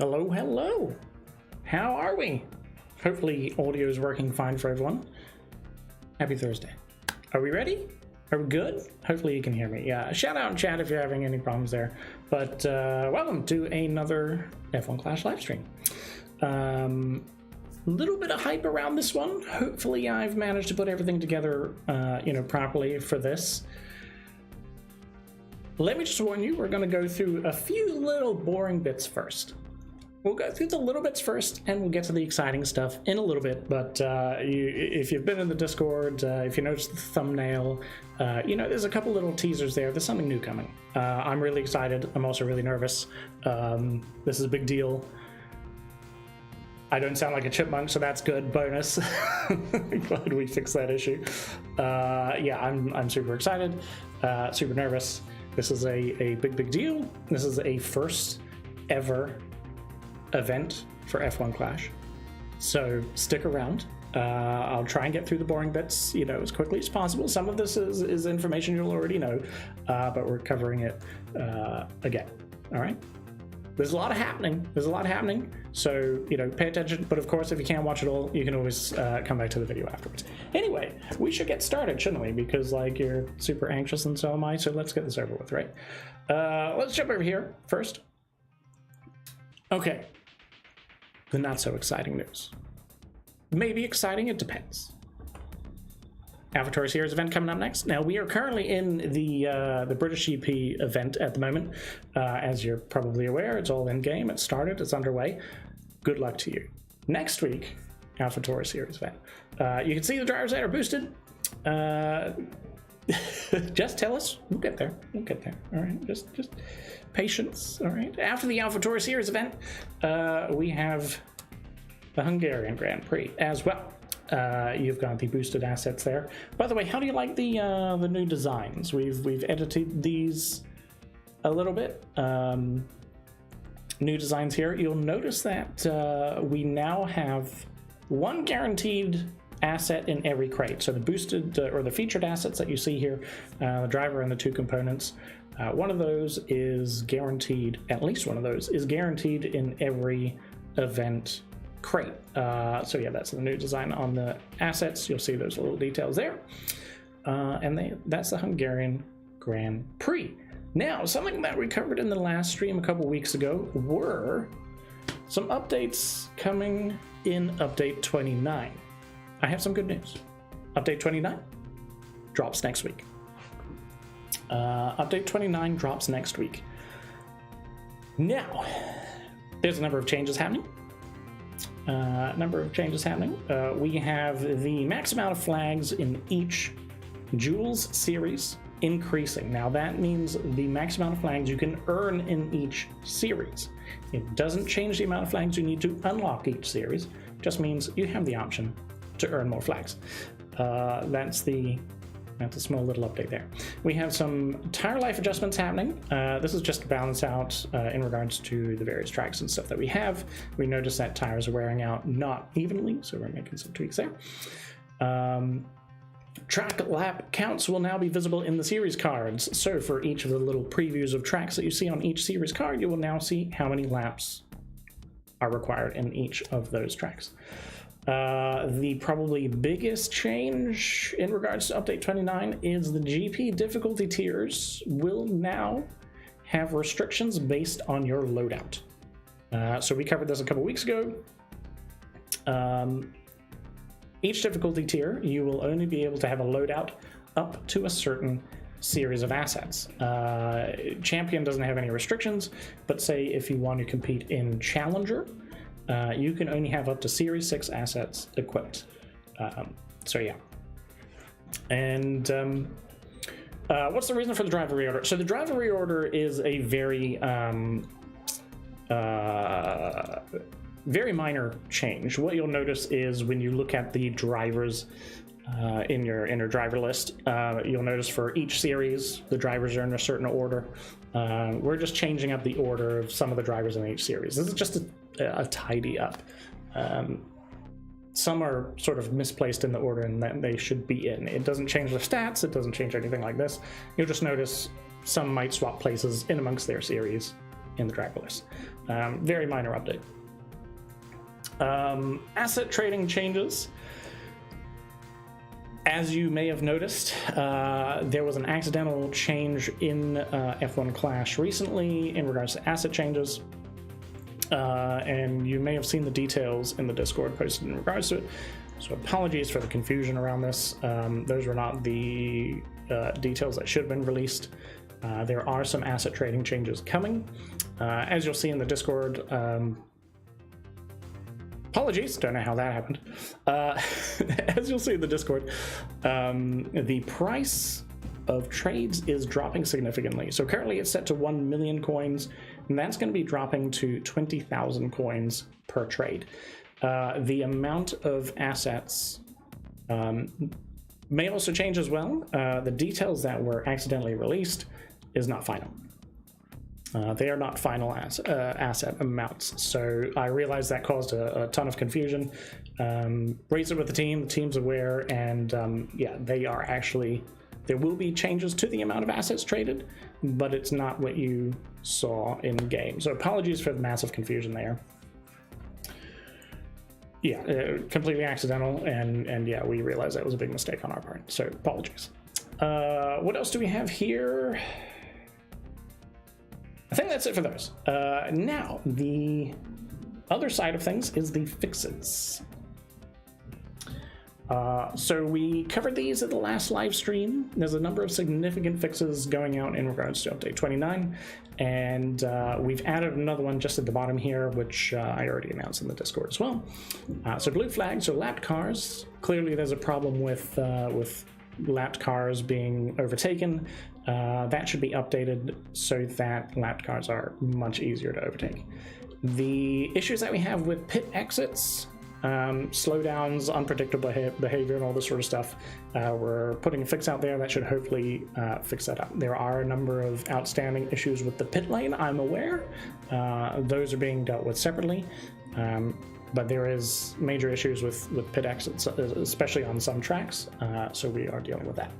Hello, hello. How are we? Hopefully audio is working fine for everyone. Happy Thursday. Are we ready? Are we good? Hopefully you can hear me. Yeah, shout out in chat if you're having any problems there. But welcome to another F1 Clash live stream. Little bit of hype around this one. Hopefully I've managed to put everything together, properly for this. Let me just warn you, we're going to go through a few little boring bits first. We'll go through the little bits first, and we'll get to the exciting stuff in a little bit. But if you've been in the Discord, if you noticed the thumbnail, there's a couple little teasers there. There's something new coming. I'm really excited. I'm also really nervous. This is a big deal. I don't sound like a chipmunk, so that's good. Bonus. Glad we fixed that issue. I'm super excited, super nervous. This is a big deal. This is a first ever event for F1 Clash, so stick around. I'll try and get through the boring bits, as quickly as possible. Some of this is information you'll already know, but we're covering it again. All right, there's a lot happening. So pay attention. But of course, if you can't watch it all, you can always come back to the video afterwards. Anyway, we should get started, shouldn't we? Because you're super anxious and so am I. So let's get this over with, right? Let's jump over here first. Okay. The not so exciting news. Maybe exciting, it depends. Avatar Series event coming up next. Now we are currently in the British GP event at the moment. As you're probably aware, it's all in game. It started. It's underway. Good luck to you. Next week, Alpha Series event. You can see the drivers that are boosted. Just tell us. We'll get there. All right. Just patience. All right. After the Alpha Series event, we have the Hungarian Grand Prix as well. You've got the boosted assets there. By the way, how do you like the new designs? We've edited these a little bit. New designs here. You'll notice that we now have one guaranteed asset in every crate. So the boosted or the featured assets that you see here, the driver and the two components, one of those is guaranteed. At least one of those is guaranteed in every event crate. So yeah, that's the new design on the assets. You'll see those little details there. That's the Hungarian Grand Prix. Now, something that we covered in the last stream a couple weeks ago were some updates coming in Update 29. I have some good news. Update 29 drops next week. Update 29 drops next week. Now, there's a number of changes happening. We have the max amount of flags in each Jewels series increasing. Now that means the max amount of flags you can earn in each series. It doesn't change the amount of flags you need to unlock each series. It just means you have the option to earn more flags. That's a small little update there. We have some tire life adjustments happening. This is just to balance out in regards to the various tracks and stuff that we have. We noticed that tires are wearing out not evenly, so we're making some tweaks there. Track lap counts will now be visible in the series cards. So for each of the little previews of tracks that you see on each series card, you will now see how many laps are required in each of those tracks. The probably biggest change in regards to Update 29 is the GP difficulty tiers will now have restrictions based on your loadout. So we covered this a couple weeks ago. Each difficulty tier, you will only be able to have a loadout up to a certain series of assets. Champion doesn't have any restrictions, but say if you want to compete in Challenger, you can only have up to Series 6 assets equipped. So yeah. And what's the reason for the driver reorder? So the driver reorder is a very minor change. What you'll notice is when you look at the drivers in your driver list, you'll notice for each series the drivers are in a certain order. We're just changing up the order of some of the drivers in each series. This is just a tidy up. Some are sort of misplaced in the order and that they should be in. It doesn't change their stats, it doesn't change anything like this. You'll just notice some might swap places in amongst their series. in the tracker list. Very minor update. Asset trading changes. As you may have noticed, there was an accidental change in F1 Clash recently in regards to asset changes. And you may have seen the details in the Discord posted in regards to it. So apologies for the confusion around this. Those were not the details that should have been released. There are some asset trading changes coming. As you'll see in the Discord, apologies, don't know how that happened. As you'll see in the Discord, the price of trades is dropping significantly. So currently it's set to 1 million coins, and that's going to be dropping to 20,000 coins per trade. The amount of assets may also change as well. The details that were accidentally released is not final. They are not final asset amounts. So I realize that caused a ton of confusion. Raised it with the team's aware, and yeah, they are actually, there will be changes to the amount of assets traded, but it's not what you saw in game. So apologies for the massive confusion there. Yeah, completely accidental, and yeah, we realized that was a big mistake on our part, so apologies. What else do we have here? I think that's it for those. Now, the other side of things is the fixes. So we covered these at the last live stream. There's a number of significant fixes going out in regards to update 29, and we've added another one just at the bottom here, which I already announced in the Discord as well. So blue flags or lapped cars. Clearly there's a problem with lapped cars being overtaken. That should be updated so that lapped cars are much easier to overtake. The issues that we have with pit exits, slowdowns, unpredictable behavior, and all this sort of stuff, we're putting a fix out there that should hopefully fix that up. There are a number of outstanding issues with the pit lane, I'm aware. Those are being dealt with separately, but there is major issues with pit exits, especially on some tracks, so we are dealing with that.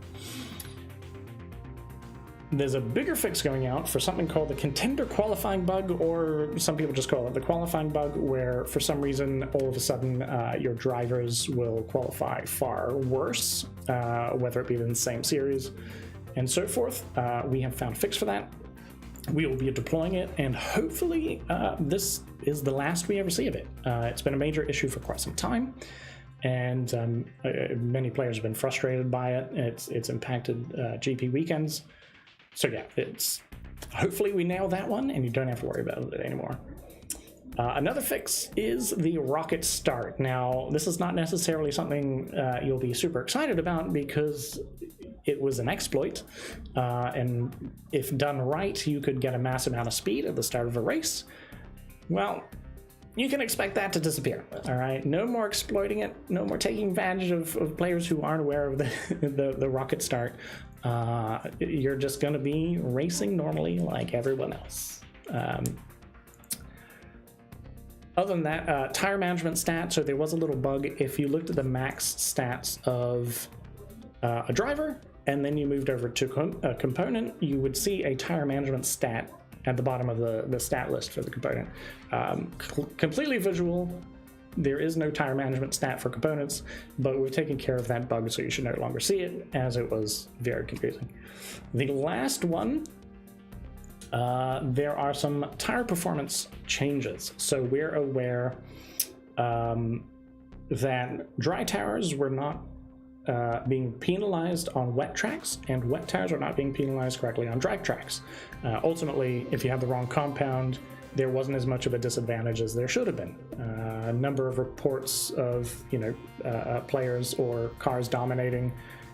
There's a bigger fix going out for something called the contender qualifying bug, or some people just call it the qualifying bug, where for some reason all of a sudden your drivers will qualify far worse, whether it be in the same series and so forth. We have found a fix for that. We will be deploying it, and hopefully this is the last we ever see of it. It's been a major issue for quite some time, and many players have been frustrated by it. It's impacted GP weekends. So yeah, it's hopefully we nail that one and you don't have to worry about it anymore. Another fix is the rocket start. Now, this is not necessarily something you'll be super excited about because it was an exploit, and if done right, you could get a mass amount of speed at the start of a race. Well, you can expect that to disappear. All right, no more exploiting it, no more taking advantage of players who aren't aware of the rocket start. You're just going to be racing normally like everyone else. Other than that, tire management stats. So there was a little bug. If you looked at the max stats of a driver and then you moved over to a component, you would see a tire management stat at the bottom of the stat list for the component. Completely visual. There is no tire management stat for components, but we've taken care of that bug, so you should no longer see it, as it was very confusing. The last one, there are some tire performance changes. So we're aware that dry tires were not being penalized on wet tracks, and wet tires are not being penalized correctly on dry tracks. Ultimately, if you have the wrong compound, there wasn't as much of a disadvantage as there should have been. A number of reports of players or cars dominating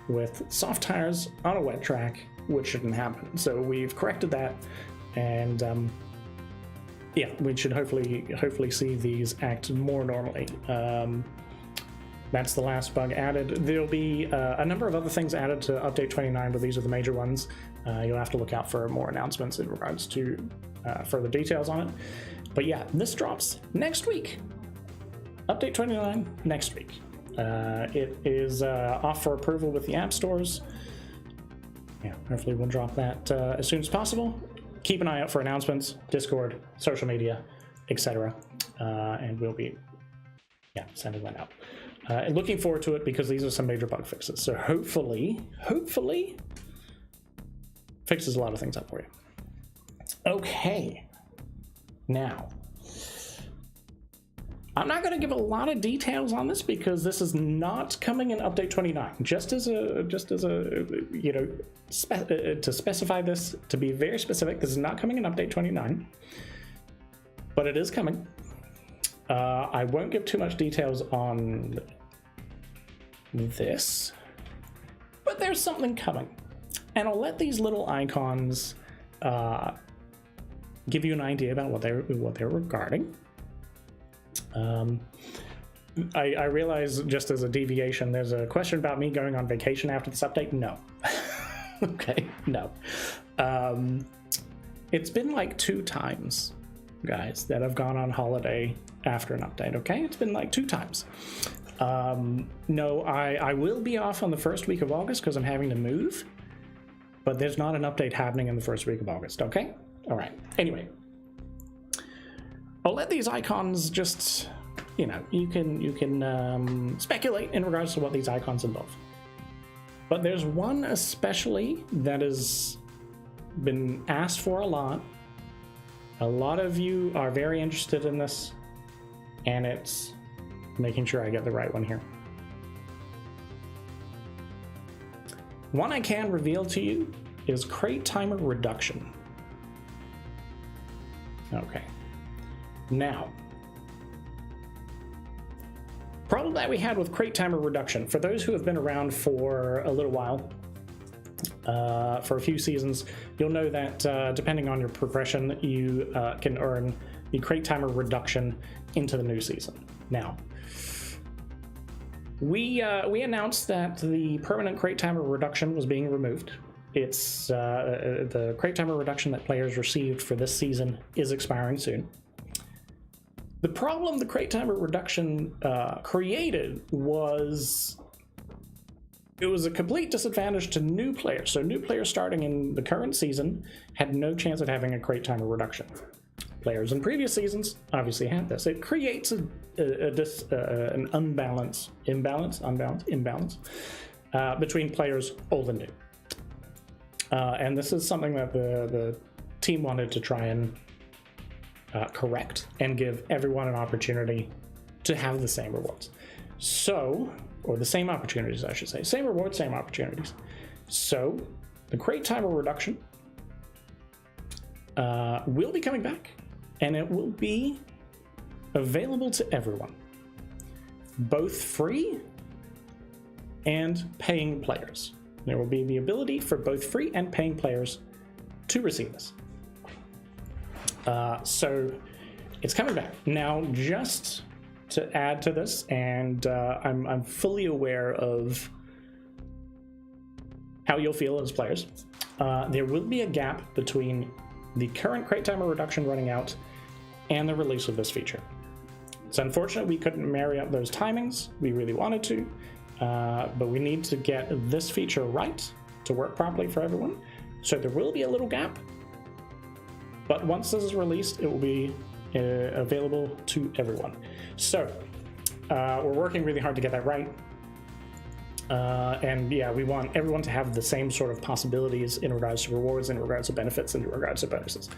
with soft tires on a wet track, which shouldn't happen. So we've corrected that, and yeah, we should hopefully see these act more normally. That's the last bug added. There'll be a number of other things added to update 29, but these are the major ones. You'll have to look out for more announcements in regards to further details on it. But yeah, this drops next week. Update 29 next week. It is off for approval with the app stores. Yeah, hopefully we'll drop that as soon as possible. keep an eye out for announcements, Discord, social media, etc. And we'll be sending that out. Looking forward to it because these are some major bug fixes. So hopefully fixes a lot of things up for you. Okay, now I'm not going to give a lot of details on this because this is not coming in update 29. Just as a to specify this, to be very specific, this is not coming in update 29, but it is coming. I won't give too much details on this, but there's something coming, and I'll let these little icons give you an idea about what they're regarding. I realize, just as a deviation, there's a question about me going on vacation after this update. No. Okay, no. It's been like 2 times, guys, that I've gone on holiday after an update, okay? It's been like 2 times. No, I will be off on the first week of August because I'm having to move, but there's not an update happening in the first week of August, okay? All right. Anyway, I'll let these icons just, you can speculate in regards to what these icons involve. But there's one especially that has been asked for a lot. A lot of you are very interested in this, and it's making sure I get the right one here. One I can reveal to you is crate timer reduction. Okay. Now, problem that we had with crate timer reduction, for those who have been around for a little while, for a few seasons, you'll know that depending on your progression, you can earn the crate timer reduction into the new season. Now, we announced that the permanent crate timer reduction was being removed. It's the crate timer reduction that players received for this season is expiring soon. The problem the crate timer reduction created was it was a complete disadvantage to new players. So new players starting in the current season had no chance of having a crate timer reduction. Players in previous seasons obviously had this. It creates an imbalance between players old and new. And this is something that the team wanted to try and correct and give everyone an opportunity to have the same rewards. So, or the same opportunities, I should say. Same rewards, same opportunities. So, the crate timer reduction will be coming back, and it will be available to everyone, both free and paying players. There will be the ability for both free and paying players to receive this. So it's coming back. Now, just to add to this, and I'm fully aware of how you'll feel as players, there will be a gap between the current crate timer reduction running out and the release of this feature. It's unfortunate we couldn't marry up those timings. We really wanted to, but we need to get this feature right to work properly for everyone. So there will be a little gap, but once this is released, it will be available to everyone. So we're working really hard to get that right. And yeah, we want everyone to have the same sort of possibilities in regards to rewards, in regards to benefits, and in regards to bonuses.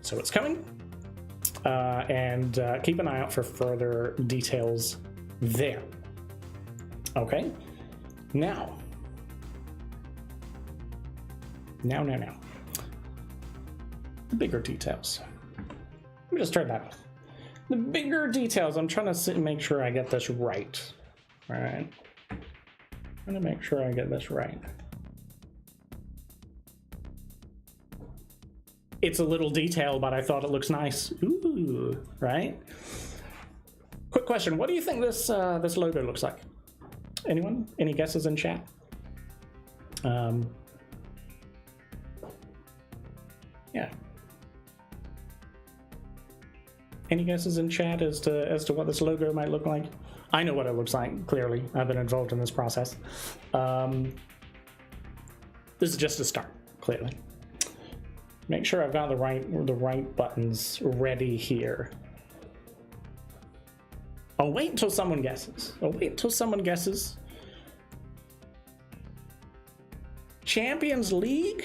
So it's coming, and keep an eye out for further details there. Okay, now. The bigger details. Let me just turn that off. The bigger details, I'm trying to make sure I get this right. All right. I'm trying to make sure I get this right. It's a little detail, but I thought it looks nice. Ooh, right? Quick question, what do you think this this logo looks like? Anyone? Any guesses in chat? Yeah. Any guesses in chat as to what this logo might look like? I know what it looks like, clearly. I've been involved in this process. This is just a start, clearly. make sure I've got the right buttons ready here. I'll wait until someone guesses. Champions League,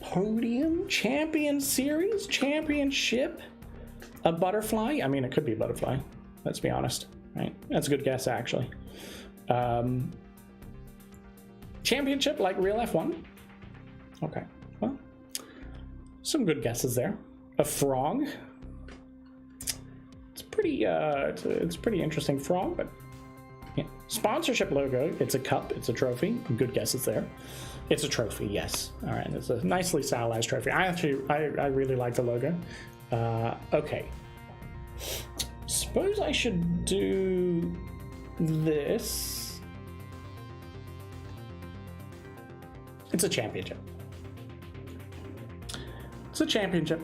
Podium, Champion Series, Championship, a butterfly. I mean, it could be a butterfly. Let's be honest, right? That's a good guess, actually. Championship, like real F1. Okay, well, some good guesses there. A frog. It's pretty. It's a pretty interesting frog, but yeah. Sponsorship logo. It's a cup. It's a trophy. Good guesses there. It's a trophy. Yes. All right. It's a nicely stylized trophy. I really like the logo. Okay. Suppose I should do this. It's a championship. It's a championship.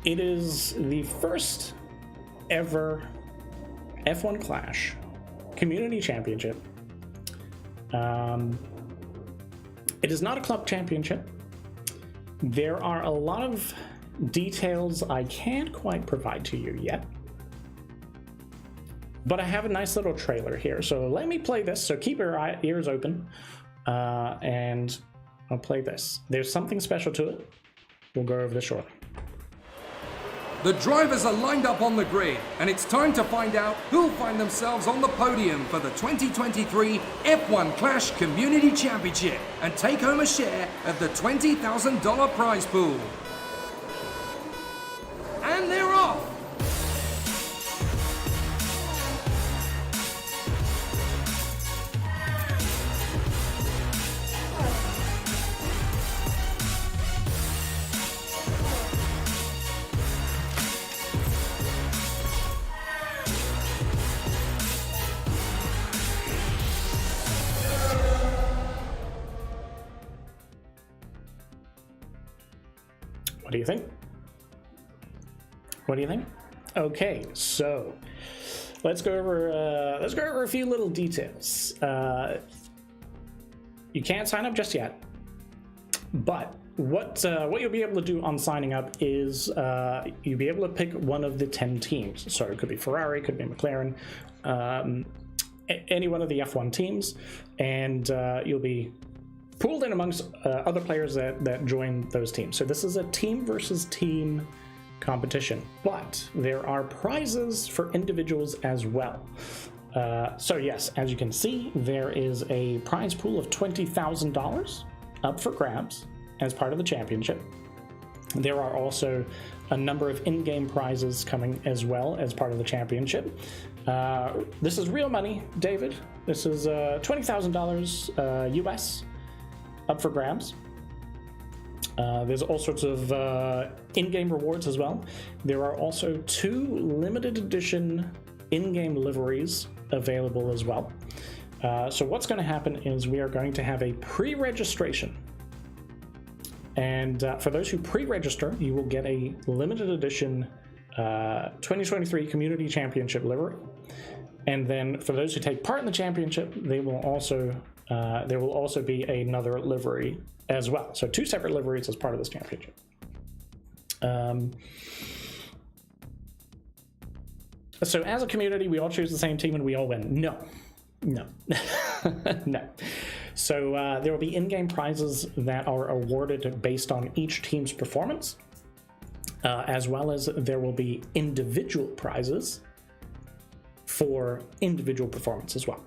It is the first ever F1 Clash Community Championship. It is not a club championship. There are a lot of details I can't quite provide to you yet, but I have a nice little trailer here. So let me play this. So keep your ears open, and I'll play this. There's something special to it. We'll go over this shortly. The drivers are lined up on the grid, and it's time to find out who'll find themselves on the podium for the 2023 F1 Clash Community Championship and take home a share of the $20,000 prize pool. And they're off! What do you think? What do you think? Okay, so let's go over a few little details. You can't sign up just yet, but what you'll be able to do on signing up is you'll be able to pick one of the 10 teams. So it could be Ferrari, it could be McLaren, any one of the F1 teams, and you'll be pooled in amongst other players that join those teams. So this is a team versus team competition, but there are prizes for individuals as well. So yes, as you can see, there is a prize pool of $20,000 up for grabs as part of the championship. There are also a number of in-game prizes coming as well as part of the championship. This is real money, David. This is $20,000 US up for grabs. There's all sorts of in-game rewards as well. There are also 2 limited edition in-game liveries available as well. So what's going to happen is we are going to have a pre-registration. And for those who pre-register, you will get a limited edition 2023 Community Championship livery. And then for those who take part in the championship, there will also be another livery as well. So 2 separate liveries as part of this championship. So as a community, we all choose the same team and we all win. No. No. So there will be in-game prizes that are awarded based on each team's performance, as well as there will be individual prizes for individual performance as well,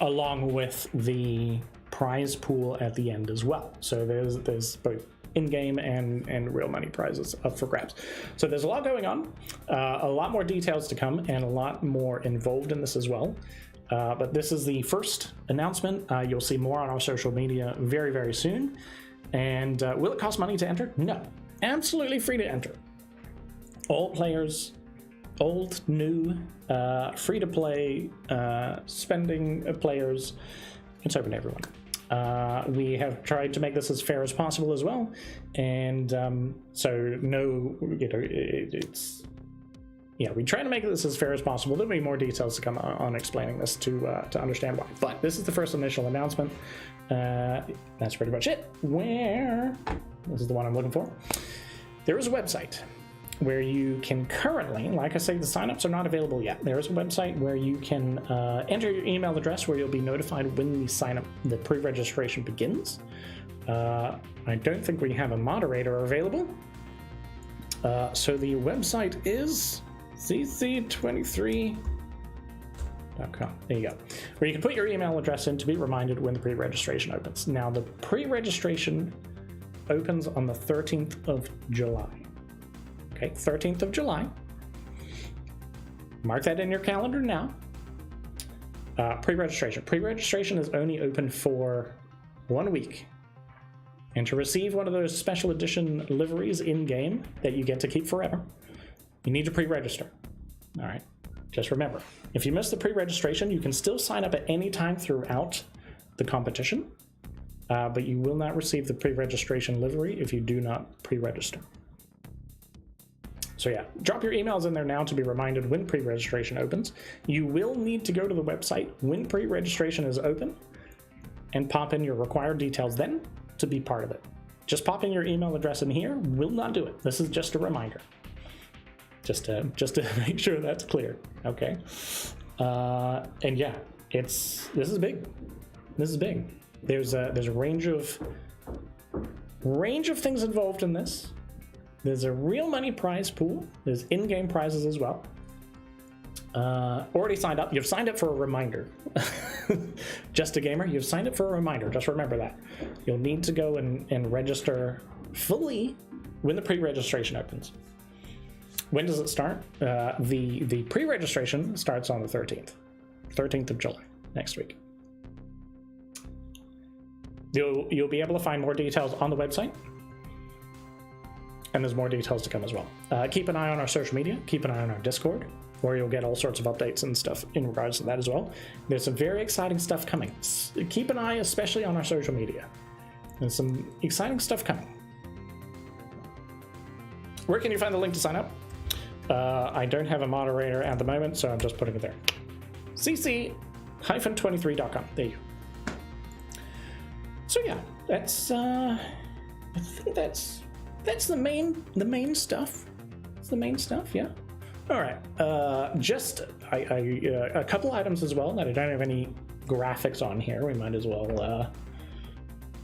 along with the prize pool at the end as well. So there's both in-game and real money prizes up for grabs. So there's a lot going on, a lot more details to come, and a lot more involved in this as well. But this is the first announcement. You'll see more on our social media very, very soon. And will it cost money to enter? No, absolutely free to enter. All players, old, new, free to play, spending players, it's open to everyone. We have tried to make this as fair as possible as well, and so no, we try to make this as fair as possible. There'll be more details to come on explaining this to understand why. But this is the first initial announcement. That's pretty much it. This is the one I'm looking for. There is a website where you can currently, like I say, the signups are not available yet. There is a website where you can enter your email address where you'll be notified when the pre-registration begins. I don't think we have a moderator available. So the website is cc23.com. There you go. Where you can put your email address in to be reminded when the pre-registration opens. Now, the pre-registration opens on the 13th of July. Okay, 13th of July. Mark that in your calendar now. Pre-registration. Pre-registration is only open for 1 week. And to receive one of those special edition liveries in-game that you get to keep forever, you need to pre-register. All right, just remember, if you miss the pre-registration, you can still sign up at any time throughout the competition, but you will not receive the pre-registration livery if you do not pre-register. So yeah, drop your emails in there now to be reminded when pre-registration opens. You will need to go to the website when pre-registration is open and pop in your required details then to be part of it. Just popping your email address in here will not do it. This is just a reminder. Just to make sure that's clear, okay? And yeah, this is big. This is big. There's a range of things involved in this. There's a real money prize pool. There's in-game prizes as well. Already signed up. You've signed up for a reminder. Just a gamer, you've signed up for a reminder. Just remember that. You'll need to go and register fully when the pre-registration opens. When does it start? The pre-registration starts on the 13th of July, next week. You'll be able to find more details on the website, and there's more details to come as well. Keep an eye on our social media, keep an eye on our Discord, where you'll get all sorts of updates and stuff in regards to that as well. There's some very exciting stuff coming. Keep an eye especially on our social media. There's some exciting stuff coming. Where can you find the link to sign up? I don't have a moderator at the moment, so I'm just putting it there. cc-23.com. There you go. So yeah, that's I think that's the main stuff. It's the main stuff, yeah. All right. Just a couple items as well that I don't have any graphics on here. We might as well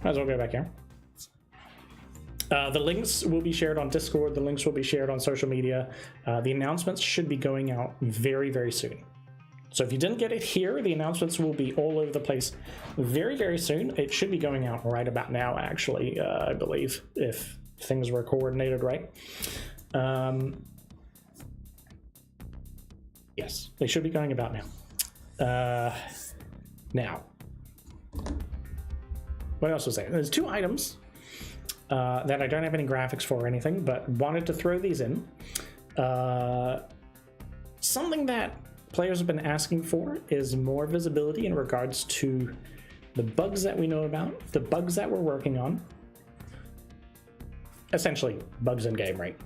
go back here. The links will be shared on Discord. The links will be shared on social media. The announcements should be going out very, very soon. So if you didn't get it here, the announcements will be all over the place very, very soon. It should be going out right about now, actually, I believe, if things were coordinated right. Yes, they should be going about now. Now, what else was there? There's two items that I don't have any graphics for or anything, but wanted to throw these in. Something that players have been asking for is more visibility in regards to the bugs that we know about, the bugs that we're working on. Essentially, bugs in game, right?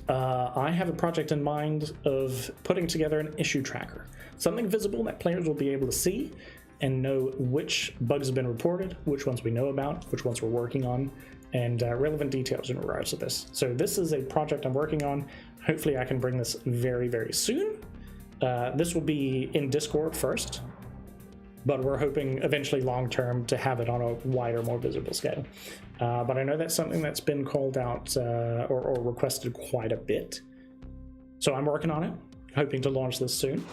I have a project in mind of putting together an issue tracker, something visible that players will be able to see and know which bugs have been reported, which ones we know about, which ones we're working on, and relevant details in regards to this. So this is a project I'm working on. Hopefully I can bring this very, very soon. This will be in Discord first, but we're hoping eventually long-term to have it on a wider, more visible scale. But I know that's something that's been called out or requested quite a bit. So I'm working on it, hoping to launch this soon.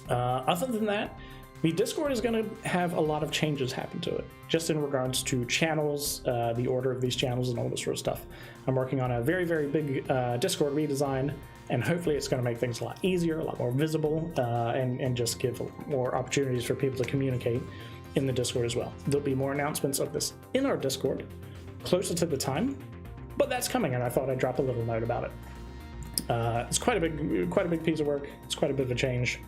Other than that, the Discord is going to have a lot of changes happen to it, just in regards to channels, the order of these channels and all this sort of stuff. I'm working on a very, very big Discord redesign, and hopefully it's going to make things a lot easier, a lot more visible, and just give more opportunities for people to communicate in the Discord as well. There'll be more announcements of this in our Discord closer to the time, but that's coming, and I thought I'd drop a little note about it. It's quite a big piece of work. It's quite a bit of a change,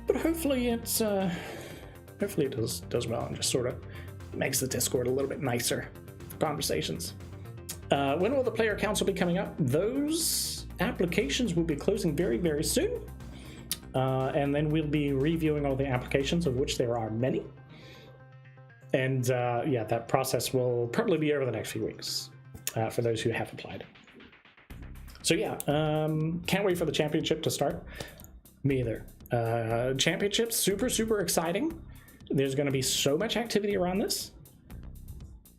but hopefully it does well and just sort of makes the Discord a little bit nicer for conversations. When will the player council be coming up? Those applications will be closing very, very soon. And then we'll be reviewing all the applications, of which there are many. And yeah, that process will probably be over the next few weeks for those who have applied. So yeah, can't wait for the championship to start. Me either. Championship, super, super exciting. There's going to be so much activity around this.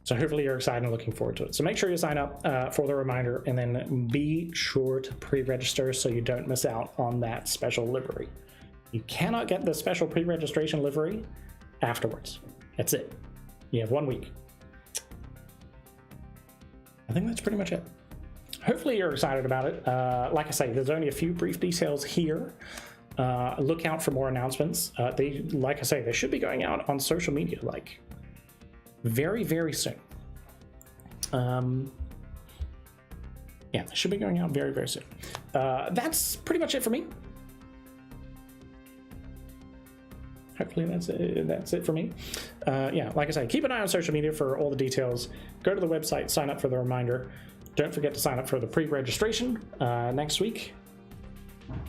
So hopefully you're excited and looking forward to it. So make sure you sign up for the reminder, and then be sure to pre-register so you don't miss out on that special livery. You cannot get the special pre-registration livery afterwards. That's it. You have 1 week. I think that's pretty much it. Hopefully you're excited about it. Like I say, there's only a few brief details here. Look out for more announcements. Like I say, they should be going out on social media like very, very soon. Yeah, they should be going out very, very soon. That's pretty much it for me. Hopefully that's it for me. Yeah, like I say, keep an eye on social media for all the details. Go to the website, sign up for the reminder. Don't forget to sign up for the pre-registration next week.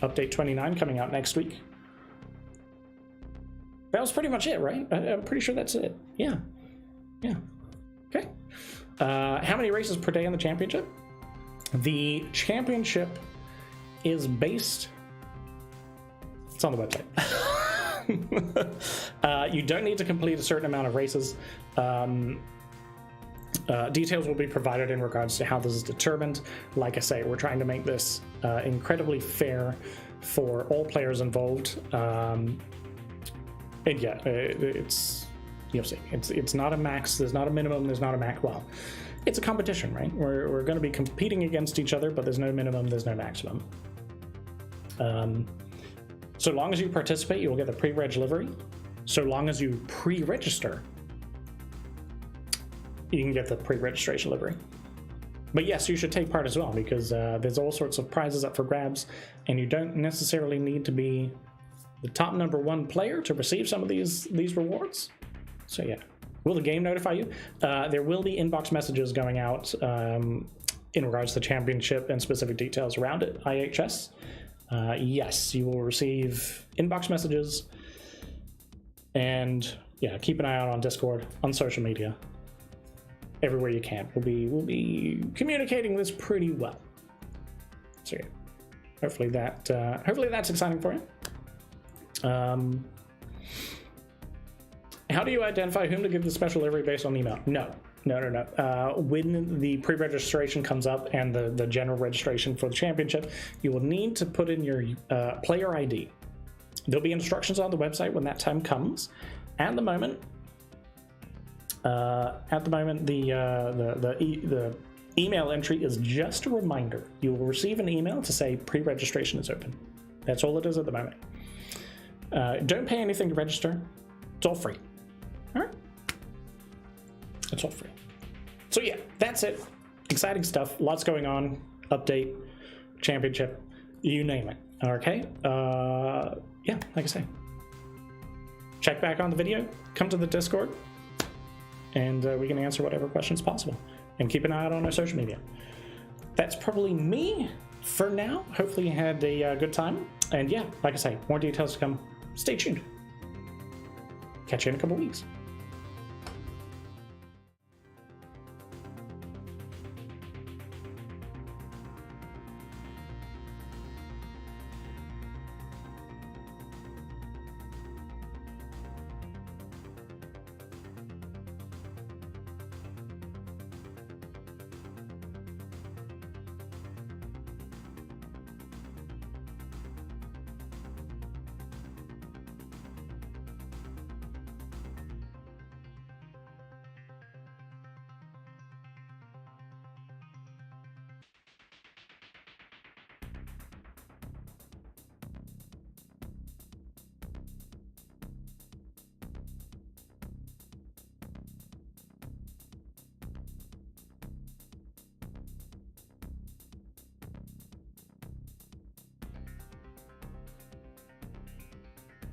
Update 29 coming out next week. That was pretty much it, right? I'm pretty sure that's it. Yeah. Yeah. Okay. How many races per day in the championship? The championship is based... It's on the website. You don't need to complete a certain amount of races. Details will be provided in regards to how this is determined. Like I say, we're trying to make this incredibly fair for all players involved. And yeah, you'll see. It's not a max. There's not a minimum. There's not a max. Well, it's a competition, right? We're going to be competing against each other, but there's no minimum. There's no maximum. So long as you participate, you will get the pre-reg livery. So long as you pre-register, you can get the pre-registration livery. But yes, you should take part as well, because there's all sorts of prizes up for grabs, and you don't necessarily need to be the top #1 player to receive some of these rewards. So yeah, will the game notify you? There will be inbox messages going out in regards to the championship and specific details around it. IHS. Yes, you will receive inbox messages, and yeah, keep an eye out on Discord, on social media, everywhere you can. We'll be communicating this pretty well. So yeah, hopefully that's exciting for you. How do you identify whom to give the special livery based on email? No. When the pre-registration comes up and the general registration for the championship, you will need to put in your player ID. There'll be instructions on the website when that time comes. At the moment, the email entry is just a reminder. You will receive an email to say pre-registration is open. That's all it is at the moment. Don't pay anything to register. It's all free. All right? It's all free. So yeah, that's it. Exciting stuff. Lots going on. Update, championship, you name it. Okay? Yeah, like I say. Check back on the video. Come to the Discord. And we can answer whatever questions possible. And keep an eye out on our social media. That's probably me for now. Hopefully you had a good time. And yeah, like I say, more details to come. Stay tuned. Catch you in a couple weeks.